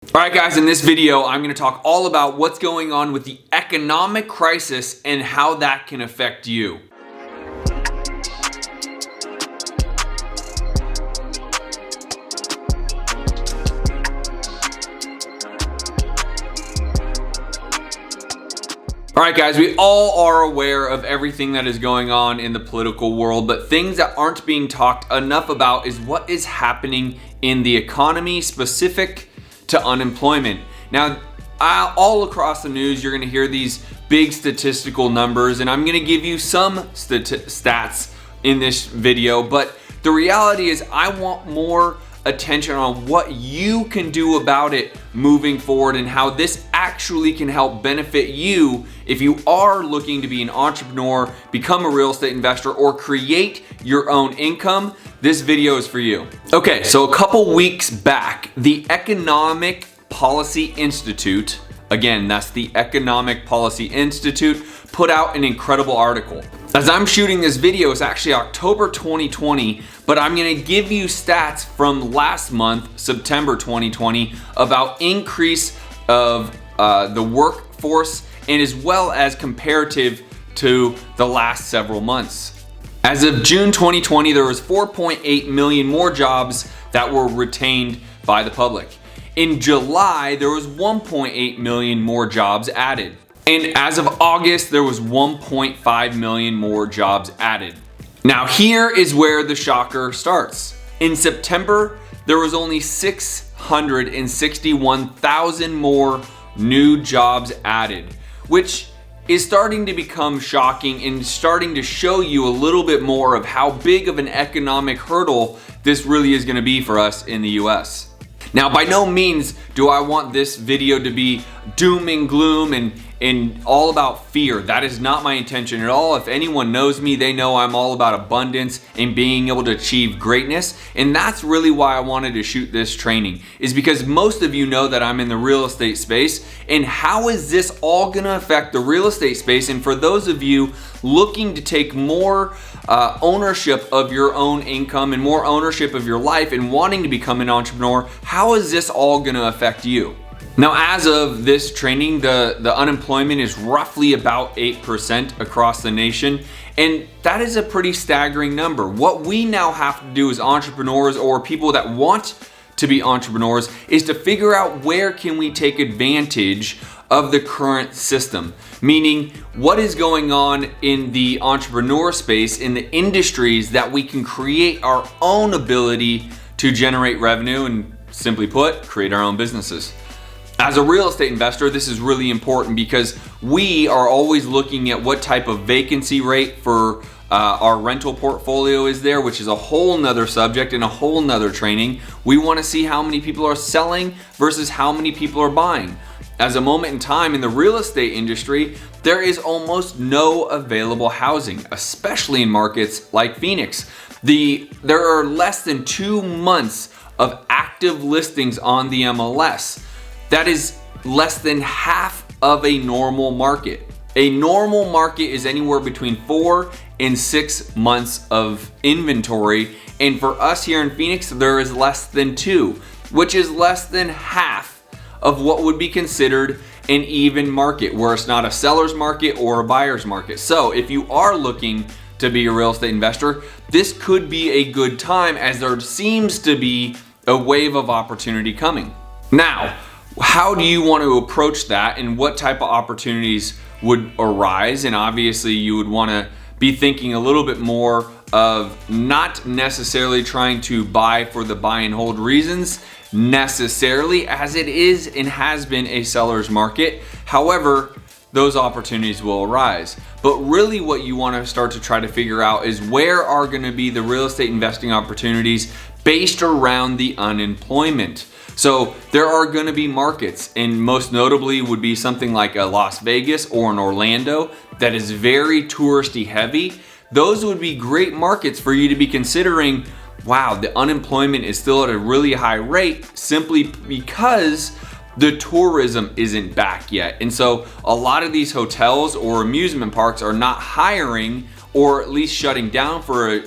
All right, guys, in this video, I'm going to talk all about what's going on with the economic crisis and how that can affect you. All right, guys, we all are aware of everything that is going on in the political world, but things that aren't being talked enough about is what is happening in the economy specific to unemployment. Now, all across the news, you're going to hear these big statistical numbers, and I'm going to give you some stats in this video, but the reality is I want more attention on what you can do about it moving forward and how this actually can help benefit you if you are looking to be an entrepreneur, become a real estate investor, or create your own income. This video is for you. Okay, so a couple weeks back, the Economic Policy Institute, again, that's the Economic Policy Institute, put out an incredible article. As I'm shooting this video, it's actually October 2020, but I'm gonna give you stats from last month, September 2020, about increase of the workforce and as well as comparative to the last several months. As of June 2020, there was 4.8 million more jobs that were retained by the public. In July, there was 1.8 million more jobs added. And as of August, there was 1.5 million more jobs added. Now here is where the shocker starts. In September, there was only 661,000 more new jobs added, which is starting to become shocking and starting to show you a little bit more of how big of an economic hurdle this really is going to be for us in the US. Now, by no means do I want this video to be doom and gloom and all about fear. That is not my intention at all. If anyone knows me, they know I'm all about abundance and being able to achieve greatness. And that's really why I wanted to shoot this training, is because most of you know that I'm in the real estate space. And how is this all gonna affect the real estate space? And for those of you looking to take more ownership of your own income and more ownership of your life and wanting to become an entrepreneur, how is this all gonna affect you? Now, as of this training, the unemployment is roughly about 8% across the nation, and that is a pretty staggering number. What we now have to do as entrepreneurs or people that want to be entrepreneurs is to figure out where can we take advantage of the current system, meaning what is going on in the entrepreneur space, in the industries that we can create our own ability to generate revenue and, simply put, create our own businesses. As a real estate investor, this is really important because we are always looking at what type of vacancy rate for our rental portfolio is there, which is a whole nother subject and a whole nother training. We want to see how many people are selling versus how many people are buying. As a moment in time in the real estate industry, there is almost no available housing, especially in markets like Phoenix. There are less than 2 months of active listings on the MLS. That is less than half of a normal market. A normal market is anywhere between 4 and 6 months of inventory. And for us here in Phoenix, there is less than 2, which is less than half of what would be considered an even market, where it's not a seller's market or a buyer's market. So if you are looking to be a real estate investor, this could be a good time, as there seems to be a wave of opportunity coming. Now, how do you want to approach that, and what type of opportunities would arise? And obviously you would want to be thinking a little bit more of not necessarily trying to buy for the buy and hold reasons necessarily, as it is and has been a seller's market. However, those opportunities will arise. But really what you want to start to try to figure out is where are going to be the real estate investing opportunities based around the unemployment. So there are going to be markets, and most notably would be something like a Las Vegas or an Orlando that is very touristy heavy. Those would be great markets for you to be considering. Wow, the unemployment is still at a really high rate simply because the tourism isn't back yet. And so a lot of these hotels or amusement parks are not hiring, or at least shutting down for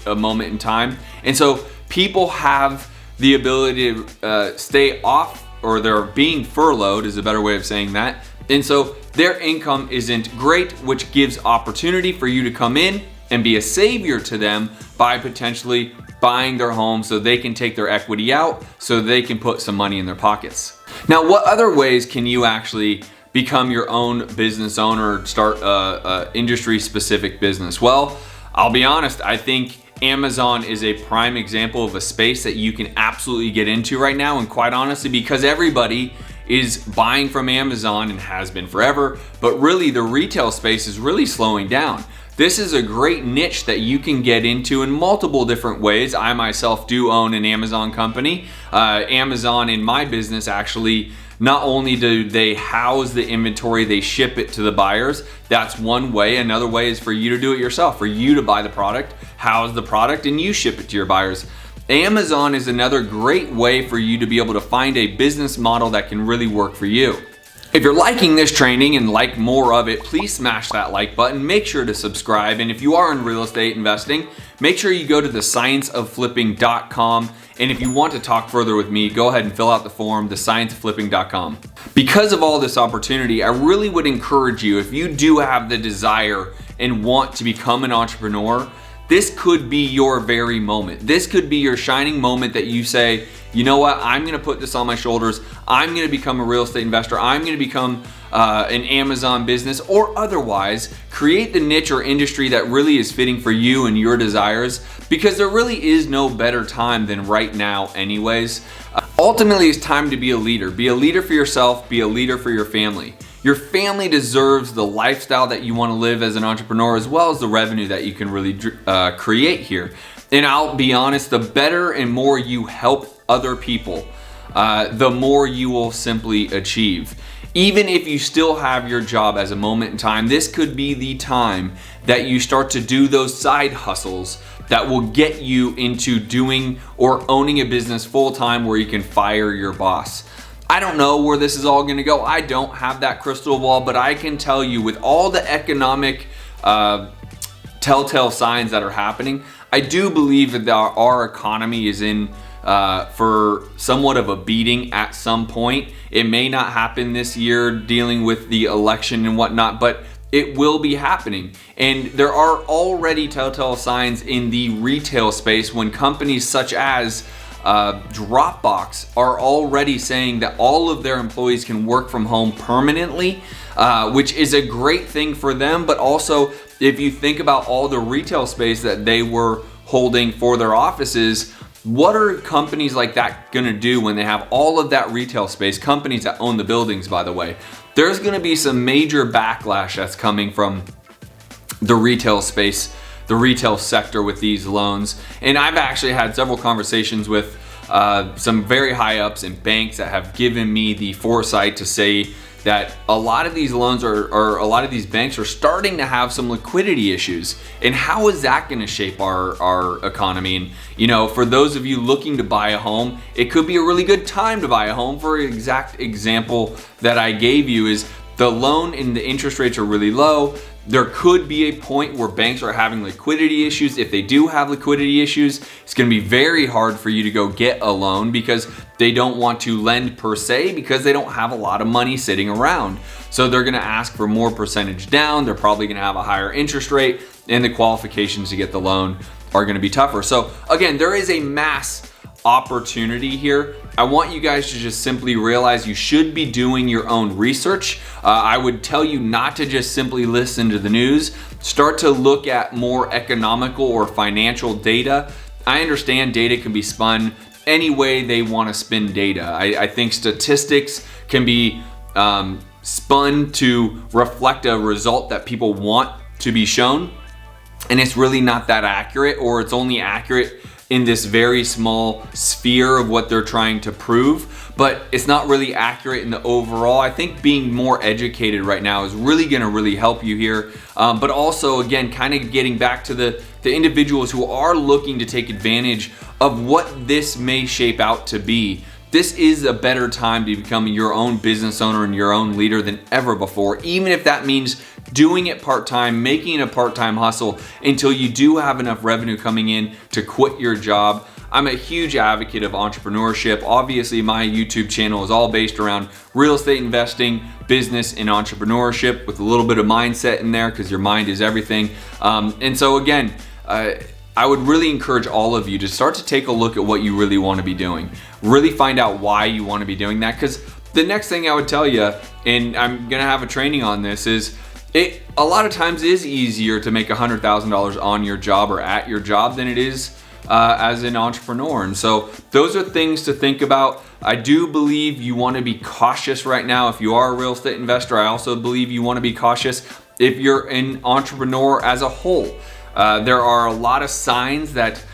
a moment in time. And so people have the ability to stay off or they're being furloughed is a better way of saying that. And so their income isn't great, which gives opportunity for you to come in and be a savior to them by potentially buying their home so they can take their equity out so they can put some money in their pockets. Now, what other ways can you actually become your own business owner, start a industry specific business? Well, I'll be honest, I think Amazon is a prime example of a space that you can absolutely get into right now. And quite honestly, because everybody is buying from Amazon and has been forever, but really the retail space is really slowing down. This is a great niche that you can get into in multiple different ways. I myself do own an Amazon company. Amazon in my business actually, not only do they house the inventory, they ship it to the buyers. That's one way. Another way is for you to do it yourself, for you to buy the product, house the product, and you ship it to your buyers. Amazon is another great way for you to be able to find a business model that can really work for you. If you're liking this training and like more of it, please smash that like button. Make sure to subscribe. And if you are in real estate investing, make sure you go to 𝐷�ScienceOfFlipping.com. And if you want to talk further with me, go ahead and fill out the form, 𝐷�ScienceOfFlipping.com. Because of all this opportunity, I really would encourage you, if you do have the desire and want to become an entrepreneur, this could be your very moment. This could be your shining moment that you say, you know what, I'm gonna put this on my shoulders. I'm gonna become a real estate investor. I'm gonna become an Amazon business, or otherwise create the niche or industry that really is fitting for you and your desires, because there really is no better time than right now anyways. Ultimately, it's time to be a leader. Be a leader for yourself, be a leader for your family. Your family deserves the lifestyle that you want to live as an entrepreneur, as well as the revenue that you can really create here. And I'll be honest, the better and more you help other people, the more you will simply achieve. Even if you still have your job as a moment in time, this could be the time that you start to do those side hustles that will get you into doing or owning a business full time where you can fire your boss. I don't know where this is all gonna go. I don't have that crystal ball, but I can tell you with all the economic telltale signs that are happening, I do believe that our economy is in for somewhat of a beating at some point. It may not happen this year dealing with the election and whatnot, but it will be happening. And there are already telltale signs in the retail space when companies such as Dropbox are already saying that all of their employees can work from home permanently, which is a great thing for them. But also, if you think about all the retail space that they were holding for their offices, what are companies like that gonna do when they have all of that retail space? Companies that own the buildings, by the way. There's gonna be some major backlash that's coming from the retail space, the retail sector with these loans. And I've actually had several conversations with some very high ups in banks that have given me the foresight to say that a lot of these loans or a lot of these banks are starting to have some liquidity issues. And how is that gonna shape our economy? And you know, for those of you looking to buy a home, it could be a really good time to buy a home. For an exact example that I gave you is the loan and the interest rates are really low. There could be a point where banks are having liquidity issues. If they do have liquidity issues, it's gonna be very hard for you to go get a loan because they don't want to lend per se, because they don't have a lot of money sitting around. So they're gonna ask for more percentage down. They're probably gonna have a higher interest rate, and the qualifications to get the loan are gonna be tougher. So again, there is a mass opportunity here. I want you guys to just simply realize you should be doing your own research. I would tell you not to just simply listen to the news. Start to look at more economical or financial data. I understand data can be spun any way they want to spin data. I think statistics can be spun to reflect a result that people want to be shown, and it's really not that accurate, or it's only accurate in this very small sphere of what they're trying to prove, but it's not really accurate in the overall. I think being more educated right now is really gonna really help you here. But also, again, kind of getting back to the individuals who are looking to take advantage of what this may shape out to be. This is a better time to become your own business owner and your own leader than ever before, even if that means doing it part-time, making it a part-time hustle until you do have enough revenue coming in to quit your job. I'm a huge advocate of entrepreneurship. Obviously, my YouTube channel is all based around real estate investing, business, and entrepreneurship with a little bit of mindset in there because your mind is everything. And so again, I would really encourage all of you to start to take a look at what you really want to be doing. Really find out why you want to be doing that, because the next thing I would tell you, and I'm gonna have a training on this, is it a lot of times is easier to make $100,000 on your job or at your job than it is as an entrepreneur. And so those are things to think about. I do believe you want to be cautious right now. If you are a real estate investor, I also believe you want to be cautious if you're an entrepreneur as a whole. There are a lot of signs that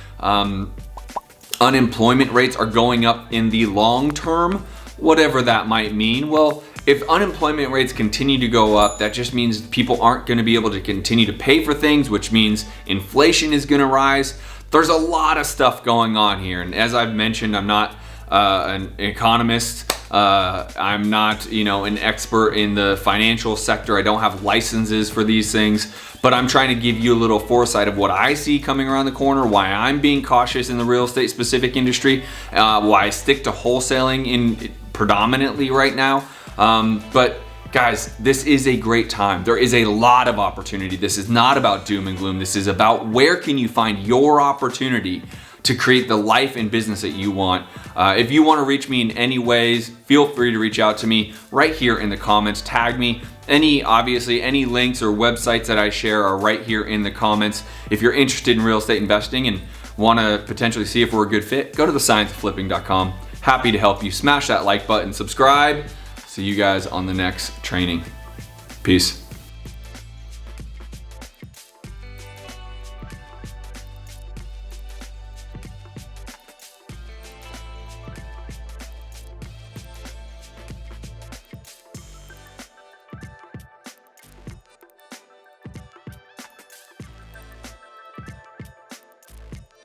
unemployment rates are going up in the long term, whatever that might mean. Well, if unemployment rates continue to go up, that just means people aren't going to be able to continue to pay for things, which means inflation is going to rise. There's a lot of stuff going on here. And as I've mentioned, I'm not an economist. I'm not, an expert in the financial sector. I don't have licenses for these things, but I'm trying to give you a little foresight of what I see coming around the corner, why I'm being cautious in the real estate specific industry, why I stick to wholesaling in predominantly right now. But guys, this is a great time. There is a lot of opportunity. This is not about doom and gloom. This is about where can you find your opportunity to create the life and business that you want. If you want to reach me in any ways, feel free to reach out to me right here in the comments. Tag me. Obviously, any links or websites that I share are right here in the comments. If you're interested in real estate investing and want to potentially see if we're a good fit, go to 𝐷�scienceofFlipping.com. Happy to help you. Smash that like button, subscribe. See you guys on the next training. Peace.